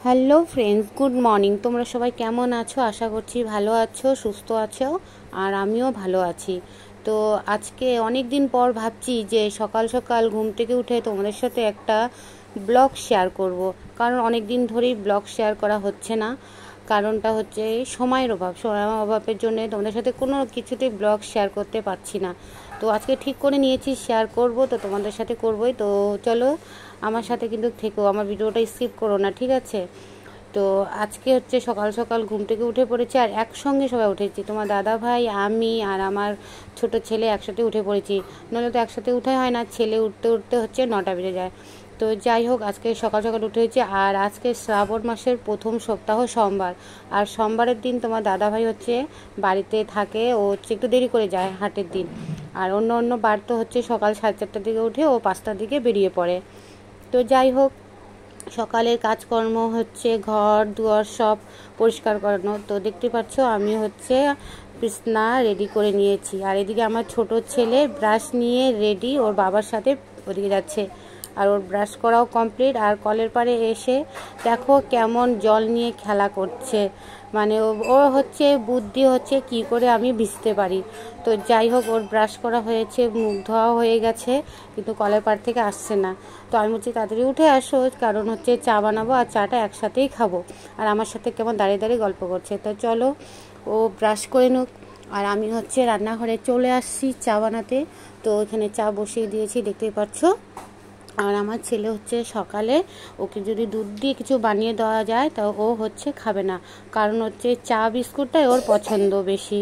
Hello friends, good morning. তোমরা সবাই কেমন আছো? আশা করছি ভালো আছো, সুস্থ আছো, আর আমিও ভালো আছি। তো আজকে অনেক দিন পর ভাবছি যে সকাল সকাল ঘুম থেকে উঠে তোমাদের সাথে একটা ব্লগ শেয়ার করব। কারণ অনেক দিন ধরেই ব্লগ শেয়ার করা হচ্ছে না। কারণটা হচ্ছে সময়ের অভাবের জন্য তোমাদের সাথে কোনো কিছুতেই ব্লগ শেয়ার করতে পারছি না। তো আজকে ঠিক করে নিয়েছি শেয়ার করব, তো তোমাদের সাথে করবই। তো চলো আমার সাথে কিন্তু থেকো, আমার ভিডিওটা স্কিপ করো না, ঠিক আছে? তো আজকে হচ্ছে সকাল সকাল ঘুম থেকে উঠে পড়েছি, আর একসঙ্গে সবাই উঠেছি। তোমার দাদা ভাই, আমি আর আমার ছোট ছেলে একসাথে উঠে পড়েছি। নাহলে তো একসাথে উঠে হয় না, ছেলে উঠতে উঠতে হচ্ছে 9টা বেজে যায়। তো যাই হোক, আজকে সকাল সকাল উঠে হয়েছে। আর আজকে শ্রাবণ মাসের প্রথম সপ্তাহ সোমবার, আর সোমবারের দিন তোমার দাদা ভাই হচ্ছে বাড়িতে থাকে। ও হচ্ছে একটু দেরি করে যায় হাটের দিন। আর অন্য অন্য বার তো হচ্ছে সকাল 4:30টার দিকে উঠে ও 5টার দিকে বেরিয়ে পড়ে। তো যাই হোক, সকালের কাজকর্ম হচ্ছে ঘর দুয়ার সব পরিষ্কার করানো। তো দেখতে পাচ্ছ আমি হচ্ছে বিছনা রেডি করে নিয়েছি, আর এদিকে আমার ছোট ছেলে ব্রাশ নিয়ে রেডি, ওর বাবার সাথে ওদিকে যাচ্ছে। আর ওর ব্রাশ করাও কমপ্লিট। আর কলের পাড়ে এসে দেখো কেমন জল নিয়ে খেলা করছে। মানে ওর হচ্ছে বুদ্ধি হচ্ছে কি করে আমি ভিজতে পারি। তো যাই হোক, ওর ব্রাশ করা হয়েছে, মুখ ধোয়া হয়ে গেছে, কিন্তু কলের পাড় থেকে আসছে না। তো আমি বলছি তাড়াতাড়ি উঠে আসো, কারণ হচ্ছে চা বানাবো আর চাটা একসাথেই খাবো। আর আমার সাথে কেমন দাঁড়িয়ে দাঁড়িয়ে গল্প করছে। তো চলো ও ব্রাশ করে নিক, আর আমি হচ্ছে রান্নাঘরে চলে আসছি চা বানাতে। তো এখানে চা বসিয়ে দিয়েছি, দেখতেই পাচ্ছ। আর আমার ছেলে হচ্ছে সকালে ওকে যদি দুধ দিয়ে কিছু বানিয়ে দেওয়া যায় তা ও হচ্ছে খাবে না, কারণ হচ্ছে চা বিস্কুটটাই ওর পছন্দ বেশি।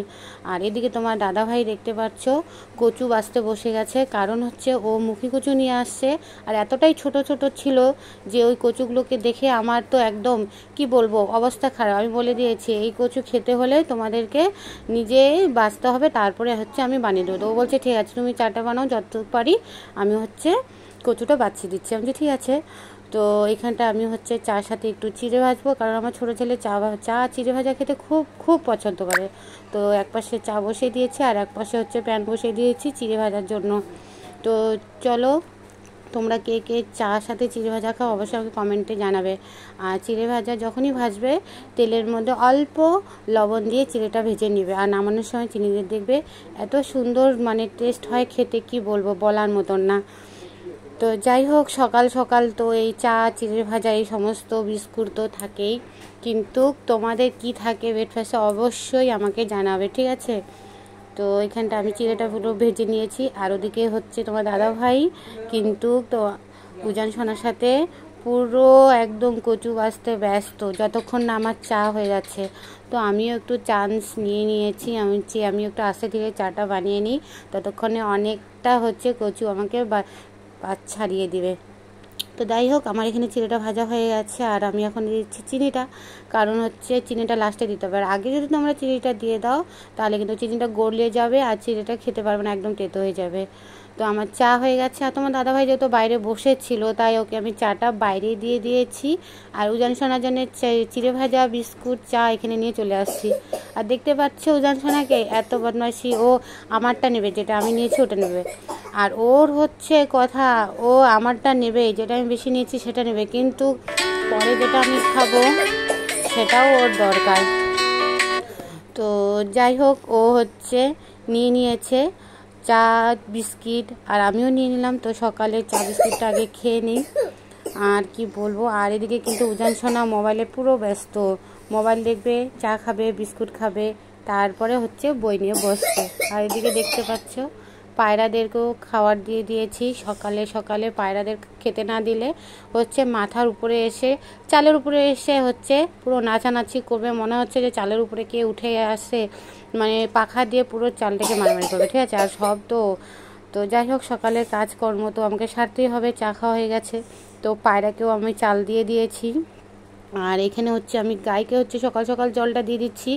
আর এদিকে তোমার দাদা ভাই দেখতে পাচ্ছ কচু বাছতে বসে গেছে, কারণ হচ্ছে ও মুখি কচু নিয়ে আসছে। আর এতটাই ছোট ছোট ছিল যে ওই কচুগুলোকে দেখে আমার তো একদম কি বলবো অবস্থা খারাপ। আমি বলে দিয়েছি এই কচু খেতে হলে তোমাদেরকে নিজে বাছতে হবে, তারপরে হচ্ছে আমি বানিয়ে দেবো। তো ও বলছে ঠিক আছে, তুমি চাটা বানাও, যত পারি আমি হচ্ছে কচুটা বাছিয়ে দিচ্ছি। আমি ঠিক আছে। তো এইখানটা আমি হচ্ছে চার সাথে একটু চিড়ে ভাজবো, কারণ আমার ছোটো ছেলে চা চিড়ে ভাজা খেতে খুব খুব পছন্দ করে। তো এক পাশে চা বসিয়ে দিয়েছি, আর এক পাশে হচ্ছে প্যান বসিয়ে দিয়েছি চিড়ে ভাজার জন্য। তো চলো, তোমরা কে কে চা সাথে চিড়ে ভাজা খাও অবশ্যই আমাকে কমেন্টে জানাবে। আর চিড়ে ভাজা যখনই ভাজবে তেলের মধ্যে অল্প লবণ দিয়ে চিড়েটা ভেজে নেবে, আর নামানোর সময় চিনি দিয়ে দেখবে এত সুন্দর মানে টেস্ট হয় খেতে, কি বলবো, বলার মতন না। তো যাই হোক, সকাল সকাল তো এই চা চিড়ে ভাজা এই সমস্ত বিস্কুট তো থাকেই, কিন্তু তোমাদের কি থাকে ব্রেকফাস্টে অবশ্যই আমাকে জানাবে, ঠিক আছে? তো এখানটা আমি চিড়েটা পুরো ভেজে নিয়েছি, আর ওদিকে হচ্ছে তোমার দাদা ভাই কিন্তু তো উজান সোনার সাথে পুরো একদম কচু বাছতে ব্যস্ত, যতক্ষণ না আমার চা হয়ে যাচ্ছে। তো আমিও একটু চান্স নিয়ে নিয়েছি, আমি একটু আস্তে ধীরে চাটা বানিয়ে নিই, ততক্ষণে অনেকটা হচ্ছে কচু আমাকে ছাড়িয়ে দিবে। তো যাই হোক, আমার এখানে চিড়েটা ভাজা হয়ে গেছে, আর আমি এখন দিচ্ছি চিনিটা, কারণ হচ্ছে চিনিটা লাস্টে দিতে হবে। আর আগে যদি তোমরা চিনিটা দিয়ে দাও তাহলে কিন্তু চিনিটা গলিয়ে যাবে আর চিড়েটা খেতে পারবে না, একদম তেতো হয়ে যাবে। তো আমার চা হয়ে গেছে, আর তোমার দাদাভাই যেহেতু বাইরে বসেছিল তাই ওকে আমি চাটা বাইরে দিয়ে দিয়েছি। আর উজান সোনার জন্য চিড়ে ভাজা বিস্কুট চা এখানে নিয়ে চলে আসছি। আর দেখতে পাচ্ছ উজান সোনাকে এত বদমাইশি, ও আমারটা নেবে, যেটা আমি নিয়েছি ওটা নেবে। আর ওর হচ্ছে কথা, ও আমারটা নেবে, যেটা আমি বেশি নিয়েছি সেটা নেবে, কিন্তু পরে যেটা আমি খাবো সেটাও ওর দরকার। তো যাই হোক, ও হচ্ছে নিয়ে নিয়েছে চা বিস্কিট, আর আমিও নিয়ে নিলাম। তো সকালে চা বিস্কিটটা আগে খেয়ে নিই, আর কি বলবো। আর এদিকে কিন্তু উজান সোনা মোবাইলে পুরো ব্যস্ত, মোবাইল দেখবে, চা খাবে, বিস্কুট খাবে, তারপরে হচ্ছে বই নিয়ে বসছে। আর এদিকে দেখতে পাচ্ছ পায়রাদেরকেও খাবার দিয়ে দিয়েছি। সকালে সকালে পায়রাদের খেতে না দিলে হচ্ছে মাথার উপরে এসে, চালের উপরে এসে হচ্ছে পুরো নাচানাচি করবে, মনে হচ্ছে যে চালের উপরে কে উঠে আসে, মানে পাখা দিয়ে পুরো চালটাকে মারামারি করবে, ঠিক আছে? আর সব তো যাই হোক, সকালে কাজকর্ম তো আমাকে সারতেই হবে, চা খাওয়া হয়ে গেছে। তো পায়রাকেও আমি চাল দিয়ে দিয়েছি। আর এখানে হচ্ছে আমি গাইকে হচ্ছে সকাল সকাল জলটা দিয়ে দিচ্ছি,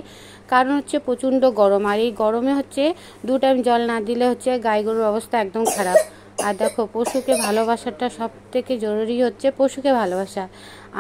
কারণ হচ্ছে প্রচণ্ড গরম, আর এই গরমে হচ্ছে 2 টাইম জল না দিলে হচ্ছে গাই গরুর অবস্থা একদম খারাপ। আর দেখো, পশুকে ভালোবাসাটা সব থেকে জরুরি হচ্ছে পশুকে ভালোবাসা।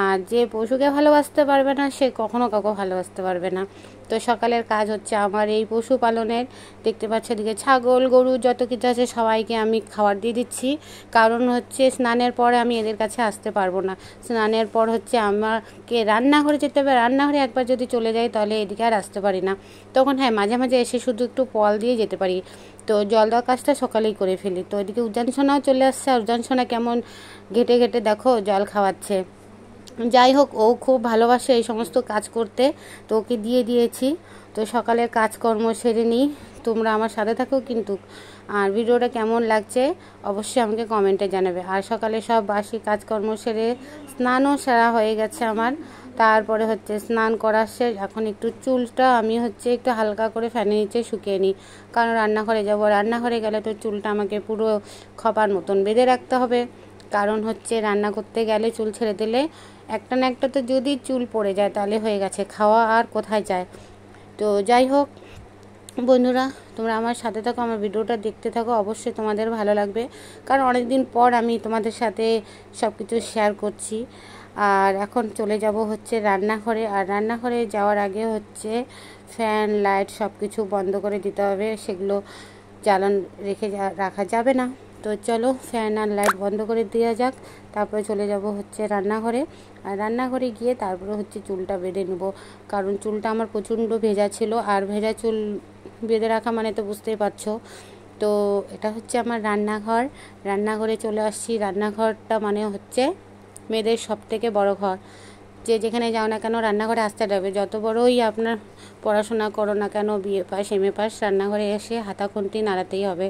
আর যে পশুকে ভালোবাসতে পারবে না সে কখনো কাউকে ভালোবাসতে পারবে না। তো সকালের কাজ হচ্ছে আমার এই পশু পালনের। দেখতে পাচ্ছ এদিকে ছাগল গরু যত কিছু আছে সবাইকে আমি খাবার দিয়ে দিচ্ছি। কারণ হচ্ছে স্নানের পরে আমি এদের কাছে আসতে পারবো না। স্নানের পর হচ্ছে আমাকে রান্নাঘরে যেতে হবে। রান্নাঘরে একবার যদি চলে যাই তাহলে এদিকে আর আসতে পারি না। তখন হ্যাঁ, মাঝে মাঝে এসে শুধু একটু পল দিয়ে যেতে পারি। তো জল দেওয়ার কাজটা সকালেই করে ফেলি। তো এদিকে উজান সোনাও চলে আসছে। আর উজান সোনা কেমন ঘেটে ঘেটে দেখো জল খাওয়াচ্ছে। যাই হোক, ও খুব ভালোবাসে এই সমস্ত কাজ করতে, তো ওকে দিয়ে দিয়েছি। তো সকালের কাজকর্ম সেরে নিই। তোমরা আমার সাথে থাকো কিন্তু। আর ভিডিওটা কেমন লাগছে অবশ্যই আমাকে কমেন্টে জানাবে। আর সকালে সব বাসি কাজকর্ম সেরে স্নানও সেরা হয়ে গেছে আমার। তারপরে হচ্ছে স্নান করা শেষ। এখন একটু চুলটা আমি হচ্ছে একটু হালকা করে ফ্যানের নিচে শুকিয়ে নিই, কারণ রান্নাঘরে যাব। রান্নাঘরে গেলে তো চুলটা আমাকে পুরো খপার মতন বেঁধে রাখতে হবে। কারণ হচ্ছে রান্না করতে গেলে চুল ছেড়ে দিলে একটা না একটা তো যদি চুল পড়ে যায় তাহলে হয়ে গেছে, খাওয়া আর কোথায় যায়। তো যাই হোক বন্ধুরা, তোমরা আমার সাথে থাকো, আমার ভিডিওটা দেখতে থাকো, অবশ্যই তোমাদের ভালো লাগবে। কারণ অনেক দিন পর আমি তোমাদের সাথে সব কিছু শেয়ার করছি। আর এখন চলে যাব হচ্ছে রান্নাঘরে। আর রান্নাঘরে যাওয়ার আগে হচ্ছে ফ্যান লাইট সব কিছু বন্ধ করে দিতে হবে, সেগুলো জ্বালান রেখে রাখা যাবে না। তো চলো ফ্যান আর লাইট বন্ধ করে দেওয়া যাক। তারপরে চলে যাব হচ্ছে রান্নাঘরে। আর রান্নাঘরে গিয়ে তারপরে হচ্ছে চুলটা বেঁধে নেব, কারণ চুলটা আমার প্রচণ্ড ভেজা ছিল। আর ভেজা চুল বেঁধে রাখা মানে তো বুঝতেই পারছো। তো এটা হচ্ছে আমার রান্নাঘর। রান্নাঘরে চলে আসছি। রান্নাঘরটা মানে হচ্ছে মেয়েদের সব থেকে বড় ঘর। যে যেখানে যাও না কেন রান্নাঘরে আসতে হবে। যত বড়ই আপনার পড়াশোনা করো না কেন, বিএ পাস এমএ পাস, রান্নাঘরে এসে হাতাখুন্তি নাড়াতেই হবে।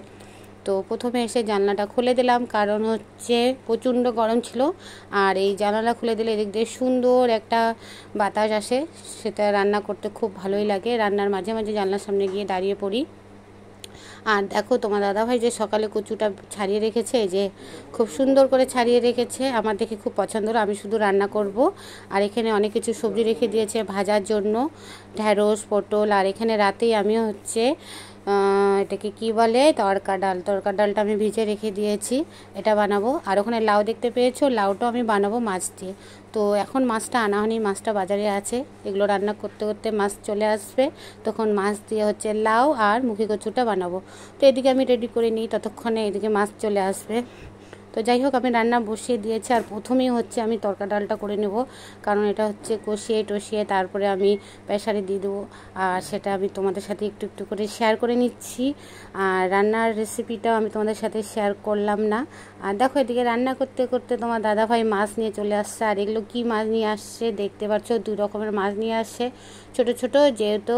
তো প্রথমে এসে জানলাটা খুলে দিলাম, কারণ হচ্ছে প্রচণ্ড গরম ছিল। আর এই জানালা খুলে দিলে এদিক দিয়ে সুন্দর একটা বাতাস আসে, সেটা রান্না করতে খুব ভালোই লাগে। রান্নার মাঝে মাঝে জানলার সামনে গিয়ে দাঁড়িয়ে পড়ি। আর দেখো তোমার দাদাভাই যে সকালে কচুটা ছাড়িয়ে রেখেছে, যে খুব সুন্দর করে ছাড়িয়ে রেখেছে, আমার দেখে খুব পছন্দ হলো। আমি শুধু রান্না করব। আর এখানে অনেক কিছু সবজি রেখে দিয়েছে ভাজার জন্য, ঢ্যাঁড়স পটল। আর এখানে রাতেই আমি হচ্ছে এটাকে কি বলে, তড়কা ডালটা আমি ভিজে রেখে দিয়েছি, এটা বানাবো। আর ওখানে লাউ দেখতে পেয়েছো, লাউটাও আমি বানাবো মাছ দিয়ে। তো এখন মাছটা আনা হয়নি, মাছটা বাজারে আছে। এগুলো রান্না করতে করতে মাছ চলে আসবে, তখন মাছ দিয়ে হচ্ছে লাউ আর মুখি কচুটা বানাবো। তো এদিকে আমি রেডি করে নিই, ততক্ষণে এদিকে মাছ চলে আসবে। তো যাই হোক, আমি রান্না বসিয়ে দিয়েছি। আর প্রথমেই হচ্ছে আমি তড়কা ডালটা করে নেব, কারণ এটা হচ্ছে কষিয়ে টষিয়ে তারপরে আমি প্রেসারে দিয়ে দেবো। আর সেটা আমি তোমাদের সাথে একটু একটু করে শেয়ার করে নিচ্ছি। আর রান্নার রেসিপিটাও আমি তোমাদের সাথে শেয়ার করলাম না। আর দেখো এদিকে রান্না করতে করতে তোমার দাদাভাই মাছ নিয়ে চলে আসছে। আর এগুলো কী মাছ নিয়ে আসছে দেখতে পাচ্ছ, 2 রকমের মাছ নিয়ে আসছে, ছোট ছোট। যেহেতু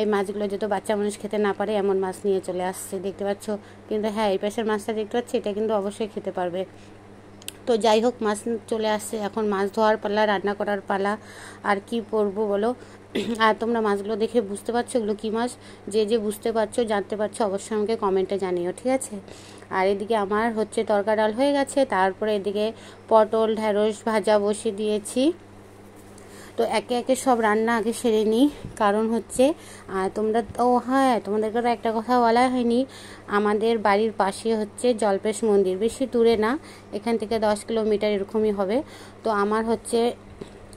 এই মাছগুলো যেহেতু বাচ্চা মানুষ খেতে না পারে এমন মাছ নিয়ে চলে আসছে, দেখতে পাচ্ছ। কিন্তু হ্যাঁ, এই পাশের মাছটা দেখতে পাচ্ছি, এটা কিন্তু অবশ্যই খেতে পারবে। তো যাই হোক, মাছ চলে আসছে, এখন মাছ ধোয়ার পালা, রান্না করার পালা। আর কি করবো বলো। আর তোমরা মাছগুলো দেখে বুঝতে পারছো এগুলো কী মাছ? যে যে বুঝতে পারছো জানতে পারছো অবশ্যই আমাকে কমেন্টে জানিও, ঠিক আছে। আর এদিকে আমার হচ্ছে তড়কা ডাল হয়ে গেছে। তারপরে এদিকে পটল ঢ্যাঁড়স ভাজা বসিয়ে দিয়েছি। তো একে একে সব রান্না আগে সেরে নিই, কারণ হচ্ছে তোমরা তো, হ্যাঁ তোমাদেরকে তো একটা কথা বলা হয়নি। আমাদের বাড়ির পাশে হচ্ছে জল্পেশ মন্দির, বেশি দূরে না, এখান থেকে 10 কিলোমিটার এরকমই হবে। তো আমার হচ্ছে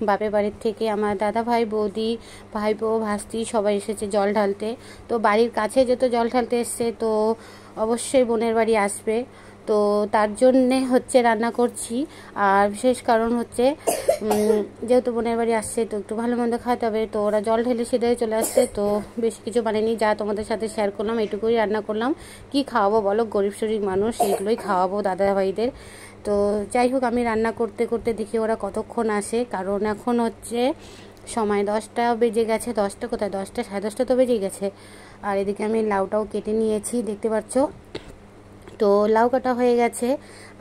বাপের বাড়ির থেকে আমার দাদা ভাই বৌদি ভাইপো ভাস্তি সবাই এসেছে জল ঢালতে। তো বাড়ির কাছে যেহেতু জল ঢালতে এসছে, তো অবশ্যই বোনের বাড়ি আসবে। তো তার জন্যে হচ্ছে রান্না করছি। আর বিশেষ কারণ হচ্ছে যেহেতু বোনের বাড়ি আসছে, তো একটু ভালো মন্দ খাওয়াতে হবে। তো ওরা জল ঢেলে সেটাই চলে আসছে, তো বেশি কিছু বানাইনি, যা তোমাদের সাথে শেয়ার করলাম এটুকুই রান্না করলাম। কি খাওয়াবো বলো, গরিব শরীর মানুষ, এইগুলোই খাওয়াবো দাদা ভাইদের। তো যাই হোক, আমি রান্না করতে করতে দেখি ওরা কতক্ষণ আসে, কারণ এখন হচ্ছে সময় 10টা বেজে গেছে। 10টা কোথায়, 10টা 10:30 তো বেজে গেছে। আর এদিকে আমি লাউটাও কেটে নিয়েছি, দেখতে পাচ্ছ। তো লাউ কাটা হয়ে গেছে।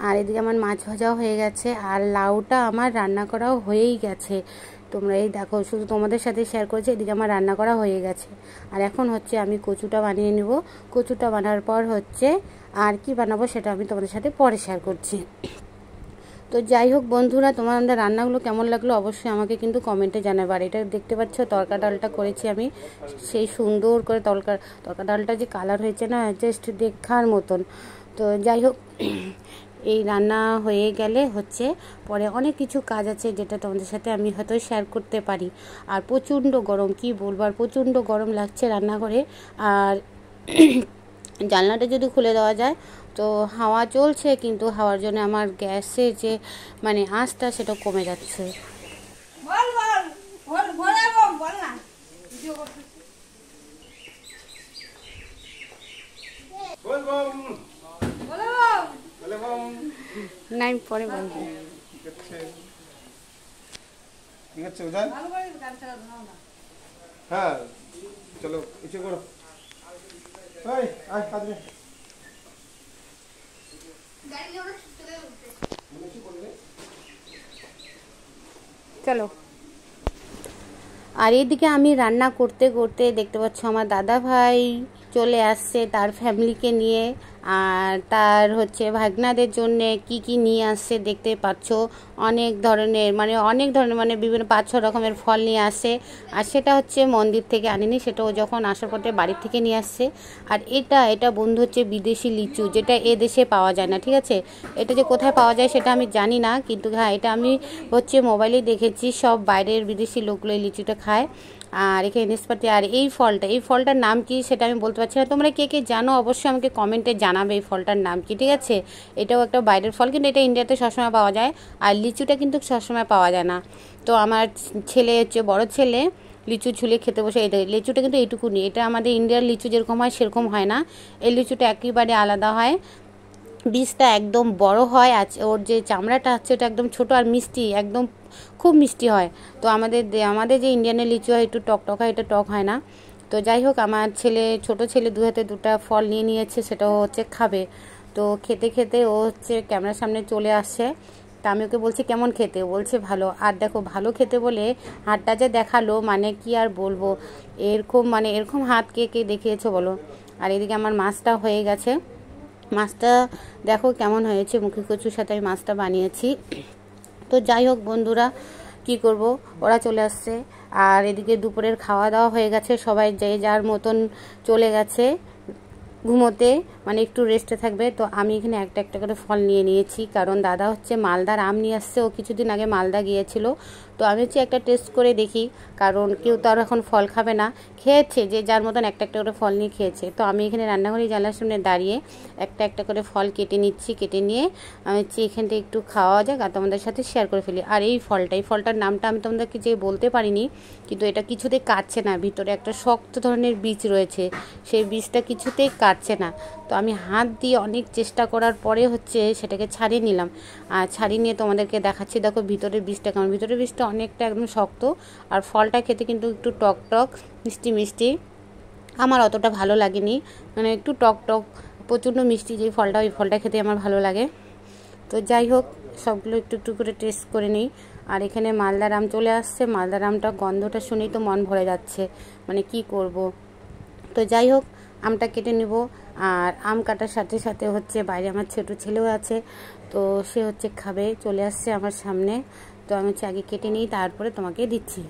আর এদিকে আমার মাছ ভাজাও হয়ে গেছে। আর লাউটা আমার রান্না করাও হয়েই গেছে। তোমরা এই দেখো, শুধু তোমাদের সাথে শেয়ার করেছি, এদিকে আমার রান্না করা হয়ে গেছে। আর এখন হচ্ছে আমি কচুটা বানিয়ে নেব। কচুটা বানার পর হচ্ছে আর কি বানাবো সেটা আমি তোমাদের সাথে পরে শেয়ার করছি। তো যাই হোক বন্ধুরা, তোমাদের রান্নাগুলো কেমন লাগলো অবশ্যই আমাকে কিন্তু কমেন্টে জানাবে। আর এটা দেখতে পাচ্ছ তড়কা ডালটা করেছি আমি, সেই সুন্দর করে তড়কা ডালটা যে কালার হয়েছে না, জাস্ট দেখার মতন। তো যাই হোক, এই রান্না হয়ে গেলে হচ্ছে পরে অনেক কিছু কাজ আছে যেটা তোমাদের সাথে আমি হয়তো শেয়ার করতে পারি। আর প্রচণ্ড গরম, কি বলবো, আর প্রচণ্ড গরম লাগছে রান্নাঘরে। আর জানলাটা যদি খুলে দেওয়া যায় তো হাওয়া চলছে, কিন্তু হাওয়ার জন্য আমার গ্যাসের যে মানে আঁচটা সেটা কমে যাচ্ছে। নাই পরে বলবো। হ্যাঁ চলো ইচ্ছে করো। চলো। আর এদিকে আমি রান্না করতে করতে দেখতে পাচ্ছ আমার দাদা ভাই চলে আসছে তার ফ্যামিলিকে নিয়ে। আর তার হচ্ছে ভাগনাদের জন্যে কি কি নিয়ে আসছে দেখতে পাচ্ছ। অনেক ধরনের মানে বিভিন্ন 5-6 রকমের ফল নিয়ে আসে। আর সেটা হচ্ছে মন্দির থেকে আনেনি, সেটা ও যখন আসার পথে বাড়ির থেকে নিয়ে আসছে। আর এটা বন্ধু হচ্ছে বিদেশি লিচু, যেটা এ দেশে পাওয়া যায় না, ঠিক আছে। এটা যে কোথায় পাওয়া যায় সেটা আমি জানি না, কিন্তু হ্যাঁ এটা আমি হচ্ছে মোবাইলে দেখেছি, সব বাইরের বিদেশি লোকগুলো এই লিচুটা খায়। আর এখানে নাশপাতি। আর এই ফলটার নাম কি সেটা আমি বলতে পারছি না, তোমরা কে কে জানো অবশ্যই আমাকে কমেন্টে জানাবে এই ফলটার নাম কি, ঠিক আছে। এটাও একটা বাইরের ফল, কিন্তু এটা ইন্ডিয়াতে সবসময় পাওয়া যায়। আর লিচুটা কিন্তু সবসময় পাওয়া যায় না। তো আমার ছেলে হচ্ছে বড় ছেলে লিচু ছুলে খেতে বসে। এই লিচুটা কিন্তু এইটুকুনি, এটা আমাদের ইন্ডিয়ার লিচু যেরকম হয় সেরকম হয় না, এই লিচুটা একেবারে আলাদা হয়। বীজটা একদম বড় হয়, আর ওর যে চামড়াটা আছে ওটা একদম ছোট আর মিষ্টি, একদম খুব মিষ্টি হয়। তো আমাদের যে ইন্ডিয়ানের লিচু হয় একটু টক টক হয়, এটা টক হয় না। তো যাই হোক, আমার ছোট ছেলে 2 হাতে 2টা ফল নিয়ে নিয়েছে, সেটাও হচ্ছে খাবে। তো খেতে খেতে ও হচ্ছে ক্যামেরার সামনে চলে আসছে। তা আমি ওকে বলছি কেমন খেতে, বলছে ভালো। আর দেখো, ভালো খেতে বলে হাতটা যে দেখালো, মানে কি আর বলবো, এরকম হাত কে কে দেখিয়েছো বলো। আর এদিকে আমার মাছটা হয়ে গেছে। মাছটা দেখো কেমন হয়েছে, মুখে কচুর সাথে আমি মাছটা বানিয়েছি। তো যাই হোক বন্ধুরা, কি করব, ওরা চলে আসছে। আর এদিকে দুপুরের খাওয়া দাওয়া হয়ে গেছে, সবাই যে যার মতন চলে গেছে ঘুমোতে, মানে একটু রেস্টে থাকবে। তো আমি এখানে একটা একটা করে ফল নিয়ে নিয়েছি, কারণ দাদা হচ্ছে মালদার আম নিয়ে আসছে, ও কিছুদিন আগে মালদা গিয়েছিল। তো আমি হচ্ছে একটা টেস্ট করে দেখি, কারণ কেউ তো আর এখন ফল খাবে না, খেয়েছে যে যার মতন একটা একটা করে ফল নিয়ে খেয়েছে। তো আমি এখানে রান্নাঘরে জানলার সামনে দাঁড়িয়ে একটা একটা করে ফল কেটে নিচ্ছি, কেটে নিয়ে আমি হচ্ছে এখানটা একটু খাওয়া যাক আর তোমাদের সাথে শেয়ার করে ফেলি। আর এই ফলটার নামটা আমি তোমাদেরকে যে বলতে পারিনি, কিন্তু এটা কিছুতেই কাটছে না, ভিতরে একটা শক্ত ধরনের বীজ রয়েছে, সেই বীজটা কিছুতেই কাটছে না। তো আমি হাত দিয়ে অনেক চেষ্টা করার পরে হচ্ছে সেটাকে ছাড়িয়ে নিলাম। আর ছাড়িয়ে নিয়ে তোমাদেরকে দেখাচ্ছি, দেখো ভিতরের বীজটা কেমন। ভিতরের বীজটা অনেকটা একদম শক্ত, আর ফলটা খেতে কিন্তু একটু টক টক মিষ্টি মিষ্টি। আমার অতটা ভালো লাগেনি, মানে একটু টক টক প্রচণ্ড মিষ্টি যে ফলটা, ওই ফলটা খেতে আমার ভালো লাগে। তো যাই হোক, সবগুলো একটু একটু করে টেস্ট করে নিই। আর এখানে মালদার আম চলে আসছে, মালদার আমটা গন্ধটা শুনেই তো মন ভরে যাচ্ছে, মানে কি করব। তো যাই হোক, আমটা কেটে নিব। আর আম কাটার সাথে সাথে হচ্ছে বাইরে আমার ছোট ছেলেও আছে, তো সে হচ্ছে খাবে, চলে আসছে আমার সামনে। তো আমি হচ্ছে আগে কেটে নিই, তারপরে তোমাকে দিচ্ছি।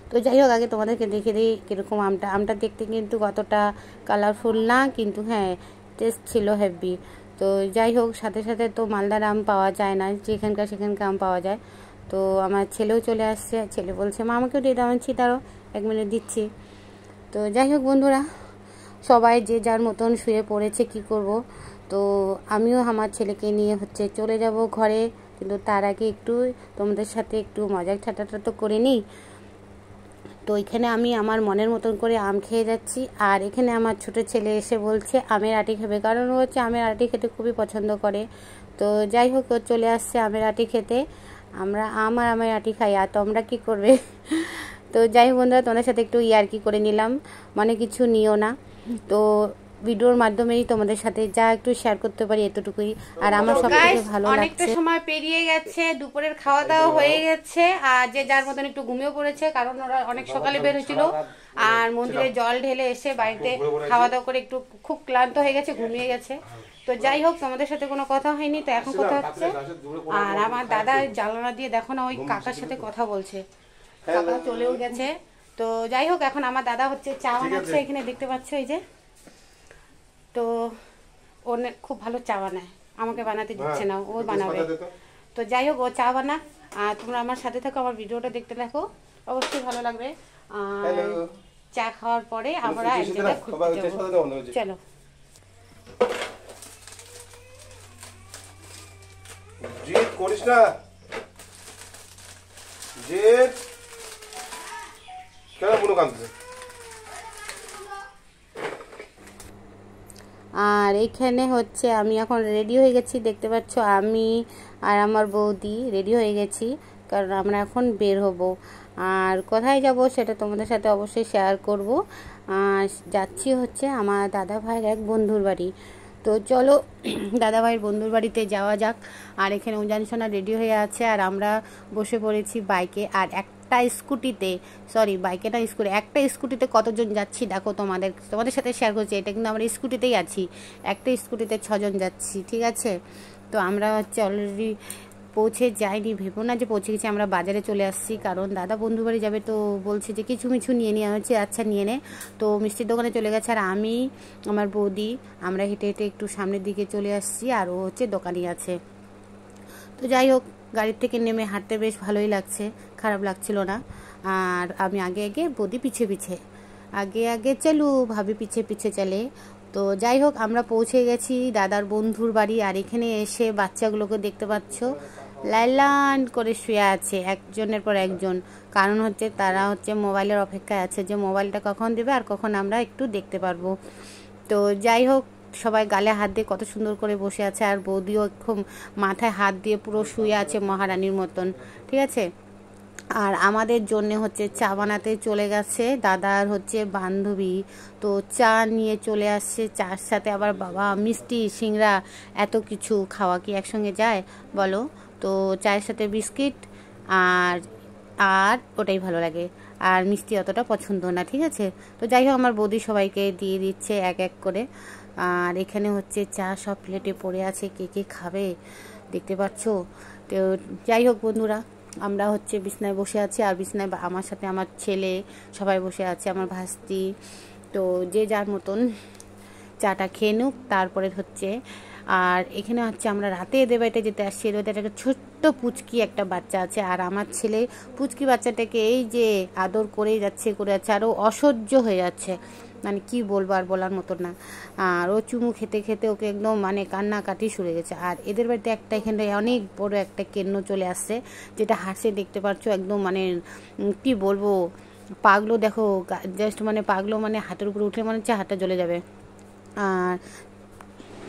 তো যাই হোক, আগে তোমাদেরকে দেখে দিই কীরকম আমটা দেখতে কিন্তু কতটা কালারফুল না, কিন্তু হ্যাঁ টেস্ট ছিল হেভি। তো যাই হোক, সাথে সাথে তো মালদার আম পাওয়া যায় না, যেখানকার সেখানকার আম পাওয়া যায়। তো আমার ছেলেও চলে আসছে, ছেলে বলছে মা আমাকেও দিয়ে দাও, আমি তারও 1 মিনিট দিচ্ছি। তো যাই হোক বন্ধুরা, সবাই যে যার মতন শুয়ে পড়েছে, কি করব। তো আমিও আমার ছেলেকে নিয়ে হচ্ছে চলে যাব ঘরে, কিন্তু তার আগে একটু তোমাদের সাথে একটু মজাক ঠাট্টা তো করে নিই। তো এখানে আমি আমার মনের মতন করে আম খেয়ে যাচ্ছি। আর এখানে আমার ছোট ছেলে এসে বলছে আমের আটি খাবে, কারণ ও হচ্ছে আমের আটি খেতে খুবই পছন্দ করে। তো যাই হোক, ও চলে আসছে আমের আটি খেতে। আমরা আমের আটি খাই, আর তোমরা কী করবে। তো যাই হোক বন্ধুরা, তোমাদের সাথে একটু ইয়ার্কি করে নিলাম, মানে কিছু নিও না। তো ভিডিওর মাধ্যমেই তোমাদের সাথে যা একটু শেয়ার করতে পারি এতটুকুই। আর আমার সবথেকে ভালো লাগছে, অনেকটা সময় পেরিয়ে গেছে, দুপুরের খাওয়া দাওয়া হয়ে গেছে, আর যে যার মতন একটু ঘুমিয়ে পড়েছে, কারণ ওরা অনেক সকালে বের হয়েছিল। আর মন্দিরে জল ঢেলে এসে বাড়িতে খাওয়া দাওয়া করে একটু খুব ক্লান্ত হয়ে গেছে, ঘুমিয়ে গেছে। তো যাই হোক, তোমাদের সাথে কোনো কথা হয়নি, তো এখন কথা হচ্ছে। আর আমার দাদা জানালা দিয়ে দেখো না, ওই কাকার সাথে কথা বলছে, কাকা চলেও গেছে। তো যাই হোক, এখন আমার দাদা হচ্ছে চা বানাচ্ছে, এখানে দেখতে পাচ্ছ এই যে। তো ও খুব ভালো চা বানায়, আমাকে বানাতে দিচ্ছে না, ও একটু বানাবে। তেজপাতা দে তো। তো যাই হোক, ও চা বানাক আর তোমরা আমার সাথে থাকো, আমার ভিডিওটা দেখতে থাকো, অবশ্যই ভালো লাগবে। আর হ্যালো। চা খাওয়ার পরে আমরা এক তেজপাতা জায়গায় দাও, বাবা, ঘুরতে তেজপাতা যাবো। দাও, বন্ধ হয়েছে। চলো। জিদ করিস না, জিদ। কেন বুনো কাঁদছে? আর এখানে হচ্ছে আমি এখন রেডি হয়ে গেছি, দেখতে পাচ্ছ আমি আর আমার বৌদি রেডি হয়ে গেছি, কারণ আমরা এখন বের হব। আর কোথায় যাব সেটা তোমাদের সাথে অবশ্যই শেয়ার করব। আর যাচ্ছি হচ্ছে আমার দাদা ভাইয়ের এক বন্ধুর বাড়ি। তো চলো দাদা ভাইয়ের বন্ধুর বাড়িতে যাওয়া যাক। আর এখানে উজান সোনা রেডি হয়ে আছে আর আমরা বসে পড়েছি বাইকে। আর একটা স্কুটিতে, সরি বাইকে না, স্কুটি, একটা স্কুটিতে কতজন যাচ্ছি দেখো, তোমাদের সাথে শেয়ার করছি। এটা কিন্তু আমরা স্কুটিতেই আছি, একটা স্কুটিতে 6 জন যাচ্ছি, ঠিক আছে। তো আমরা হচ্ছে অলরেডি পৌঁছে যাইনি, ভেবো না যে পৌঁছে গেছি, আমরা বাজারে চলে আসছি, কারণ দাদা বন্ধু বাড়ি যাবে, তো বলছে যে কিছু মিছু নিয়ে নেওয়া হচ্ছে। আচ্ছা নিয়ে নে। তো মিষ্টির দোকানে চলে গেছে আর আমি আমার বৌদি আমরা হেঁটে হেঁটে একটু সামনের দিকে চলে আসছি, আর ও হচ্ছে দোকানই আছে। তো যাই হোক, গাড়ির থেকে নেমে হাঁটতে বেশ ভালোই লাগছে, খারাপ লাগছিল না। আর আমি আগে আগে, বৌদি পিছে পিছে, আগে আগে চলু ভাবি পিছে পিছে চলে। তো যাই হোক, আমরা পৌঁছে গেছি দাদার বন্ধুর বাড়ি। আর এখানে এসে বাচ্চাগুলোকে দেখতে পাচ্ছ লাইন করে শুয়ে আছে একজনের পর একজন, কারণ হচ্ছে তারা হচ্ছে মোবাইলের অপেক্ষায় আছে, যে মোবাইলটা কখন দেবে আর কখন আমরা একটু দেখতে পারবো। তো যাই হোক, সবাই গালে হাত দিয়ে কত সুন্দর করে বসে আছে, আর বৌদিও খুব মাথায় হাত দিয়ে পুরো শুয়ে আছে মহারানীর মতন, ঠিক আছে। আর আমাদের জন্য হচ্ছে চা বানাতে চলে গেছে দাদার হচ্ছে বান্ধবী। তো চা নিয়ে চলে আসছে, চার সাথে আবার বাবা মিষ্টি সিংড়া, এত কিছু খাওয়া কি একসঙ্গে যায় বলো? তো চায়ের সাথে বিস্কিট আর আর ওটাই ভালো লাগে, আর মিষ্টি অতটা পছন্দ না, ঠিক আছে। তো যাই হোক, আমার বৌদি সবাইকে দিয়ে দিচ্ছে এক এক করে। আর এখানে হচ্ছে চা সব প্লেটে পড়ে আছে, কে কে খাবে দেখতে পাচ্ছ। তো যাই হোক বন্ধুরা, আমরা হচ্ছে বিছনায় বসে আছি, আর বিছনায় আমার সাথে আমার ছেলে সবাই বসে আছে, আমার ভাস্তি। তো যে যার মতন চাটা খেয়ে নিক, তারপরে হচ্ছে। আর এখানে হচ্ছে আমরা রাতে এদের বাড়িতে যেতে আসছি, এদের বাড়িতে একটা ছোট্ট পুচকি একটা বাচ্চা আছে, আর আমার ছেলে পুচকি বাচ্চাটাকে এই যে আদর করেই যাচ্ছে করে যাচ্ছে, আরও অসহ্য হয়ে যাচ্ছে, মানে কি বলবো, আর বলার মতো না। আর ও চুমু খেতে খেতে ওকে একদম মানে কান্নাকাটি শুরু গেছে। আর এদের বাড়িতে একটা এখানে অনেক বড় একটা কেন্ন চলে আসছে, যেটা হাসে দেখতে পাচ্ছ, একদম মানে কি বলবো, পাগলো দেখো, জাস্ট মানে পাগলো, মানে হাতের উপরে উঠলে মনে হচ্ছে হাতটা জ্বলে যাবে। আর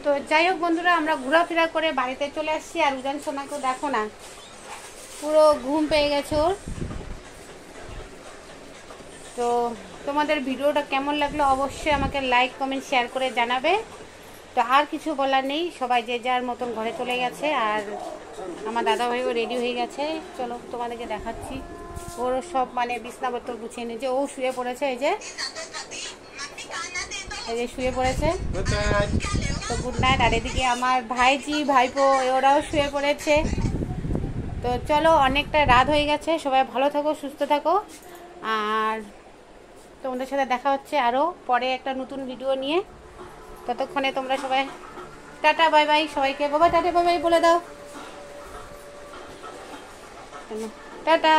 তো যাই হোক বন্ধুরা, আমরা ঘোরাফেরা করে বাড়িতে চলে আসছি। আর উজান সোনাকেও দেখো না, পুরো ঘুম পেয়ে গেছে ওর। তো তোমাদের ভিডিওটা কেমন লাগলো অবশ্যই আমাকে লাইক কমেন্ট শেয়ার করে জানাবে। তো আর কিছু বলার নেই, সবাই যে যার মতন ঘরে চলে গেছে। আর আমার দাদা ভাইও রেডি হয়ে গেছে, চলো তোমাদেরকে দেখাচ্ছি। ওর সব মানে বিছনাপত্র গুছিয়ে নিয়েছে, ও শুয়ে পড়েছে, এই যে শুয়ে পড়েছে। তো গুড নাইট। আর এদিকে আমার ভাইজি ভাইপো ওরাও শুয়ে পড়েছে। তো চলো, অনেকটা রাত হয়ে গেছে, সবাই ভালো থাকো, সুস্থ থাকো। আর তোমাদের সাথে দেখা হচ্ছে আরও পরে একটা নতুন ভিডিও নিয়ে। ততক্ষণে তোমরা সবাই টাটা বাই বাই, সবাইকে বাবা টাটা বাই বাই বলে দাও, টাটা।